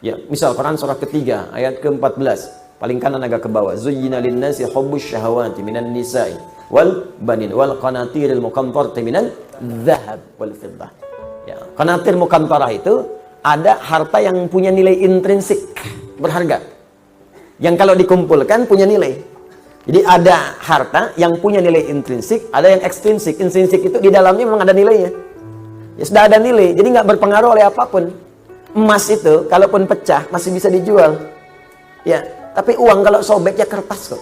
Ya, misal Quran surah ketiga ayat ke-14, paling kanan agak ke bawah. Zuyyina lin-nasi hubbus syahawati minan nisa'i wal banin wal qanatiril muqantarati minal dzahab wal fiddah. Ya, qanatir muqantarah itu ada harta yang punya nilai intrinsik, berharga. Yang kalau dikumpulkan punya nilai. Jadi ada harta yang punya nilai intrinsik, ada yang ekstrinsik. Intrinsik itu di dalamnya memang ada nilainya. Ya sudah ada nilai, jadi nggak berpengaruh oleh apapun. Emas itu, kalaupun pecah, masih bisa dijual. Ya, tapi uang kalau sobek ya kertas kok.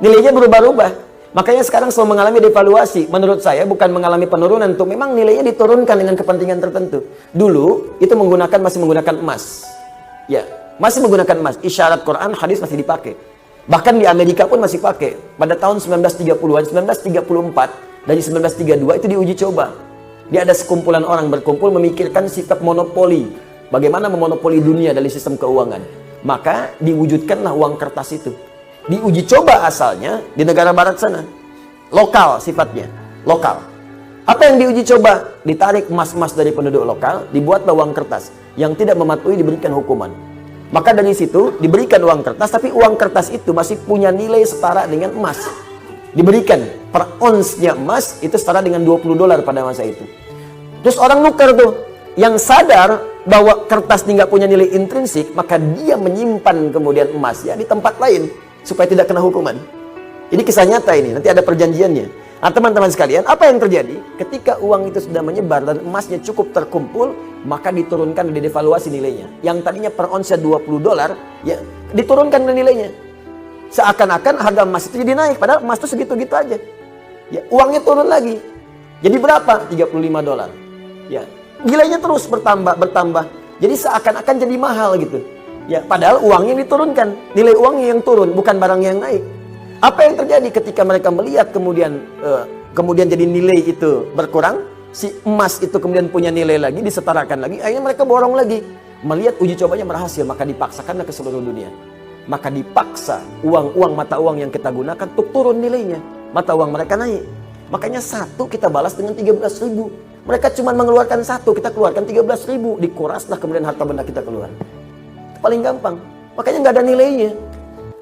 Nilainya berubah-ubah. Makanya sekarang selalu mengalami devaluasi. Menurut saya bukan mengalami penurunan, tuh memang nilainya diturunkan dengan kepentingan tertentu. Dulu itu masih menggunakan emas. Ya, masih menggunakan emas. Isyarat Quran, hadis masih dipakai. Bahkan di Amerika pun masih pakai. Pada tahun 1930-an, 1934, dari 1932 itu diuji coba. Dia ada sekumpulan orang berkumpul memikirkan sifat monopoli. Bagaimana memonopoli dunia dari sistem keuangan. Maka diwujudkanlah uang kertas itu. Diuji coba asalnya di negara barat sana. Lokal sifatnya. Lokal. Apa yang diuji coba? Ditarik emas-emas dari penduduk lokal, dibuatlah uang kertas. Yang tidak mematuhi diberikan hukuman. Maka dari situ diberikan uang kertas, tapi uang kertas itu masih punya nilai setara dengan emas. Diberikan per onsnya emas itu setara dengan $20 pada masa itu. Terus orang nuker tuh, yang sadar bahwa kertas ini nggak punya nilai intrinsik, maka dia menyimpan kemudian emasnya di tempat lain supaya tidak kena hukuman. Ini kisah nyata ini, nanti ada perjanjiannya. Nah teman-teman sekalian, apa yang terjadi? Ketika uang itu sudah menyebar dan emasnya cukup terkumpul, maka diturunkan, didevaluasi nilainya. Yang tadinya per onsnya $20, ya diturunkan nilainya. Seakan-akan harga emas itu jadi naik, padahal emas itu segitu-gitu aja. Ya, uangnya turun lagi. Jadi berapa? $35. Ya, nilainya terus bertambah. Jadi seakan-akan jadi mahal gitu. Ya, padahal uangnya diturunkan, nilai uangnya yang turun, bukan barang yang naik. Apa yang terjadi ketika mereka melihat kemudian jadi nilai itu berkurang, si emas itu kemudian punya nilai lagi, disetarakan lagi, akhirnya mereka borong lagi. Melihat uji cobanya berhasil, maka dipaksakanlah ke seluruh dunia. Maka dipaksa mata uang yang kita gunakan untuk turun nilainya. Mata uang mereka naik. Makanya satu kita balas dengan 13.000. Mereka cuma mengeluarkan satu, kita keluarkan 13.000. Dikuraslah kemudian harta benda kita keluar. Itu paling gampang. Makanya nggak ada nilainya.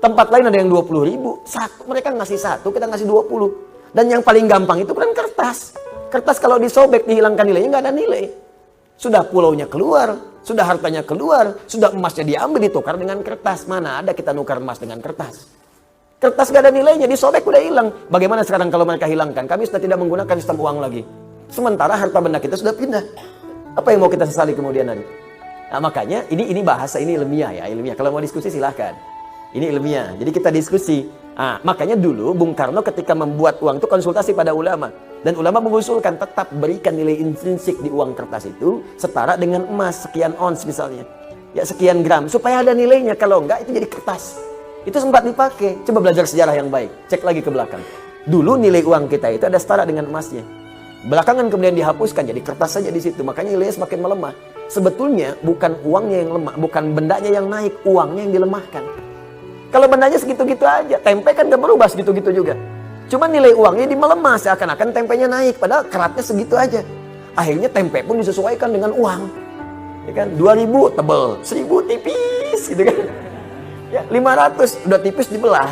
Tempat lain ada yang 20.000. Mereka ngasih satu, kita ngasih 20. Dan yang paling gampang itu kan kertas. Kertas kalau disobek, dihilangkan nilainya, nggak ada nilai. Sudah pulaunya keluar, sudah hartanya keluar, sudah emasnya diambil, ditukar dengan kertas. Mana ada kita nukar emas dengan kertas? Kertas nggak ada nilainya, disobek udah hilang. Bagaimana sekarang kalau mereka hilangkan? Kami sudah tidak menggunakan sistem uang lagi. Sementara harta benda kita sudah pindah. Apa yang mau kita sesali kemudian hari? Nah, makanya ini bahasa, ini ilmiah ya, ilmiah. Kalau mau diskusi silahkan. Ini ilmiah, jadi kita diskusi. Nah, makanya dulu Bung Karno ketika membuat uang itu konsultasi pada ulama. Dan ulama mengusulkan tetap berikan nilai intrinsik di uang kertas itu setara dengan emas, sekian ons misalnya. Ya sekian gram, supaya ada nilainya. Kalau enggak itu jadi kertas. Itu sempat dipakai. Coba belajar sejarah yang baik, cek lagi ke belakang. Dulu nilai uang kita itu ada setara dengan emasnya. Belakangan kemudian dihapuskan, jadi kertas saja di situ. Makanya nilainya semakin melemah. Sebetulnya bukan uangnya yang lemah, bukan bendanya yang naik, uangnya yang dilemahkan. Kalau bendanya segitu-gitu aja, tempe kan gak berubah segitu-gitu juga. Cuma nilai uangnya melemah, seakan-akan tempenya naik, padahal keratnya segitu aja. Akhirnya tempe pun disesuaikan dengan uang. Ya kan, 2.000 tebel, 1.000 tipis gitu kan. Ya, 500 udah tipis dibelah.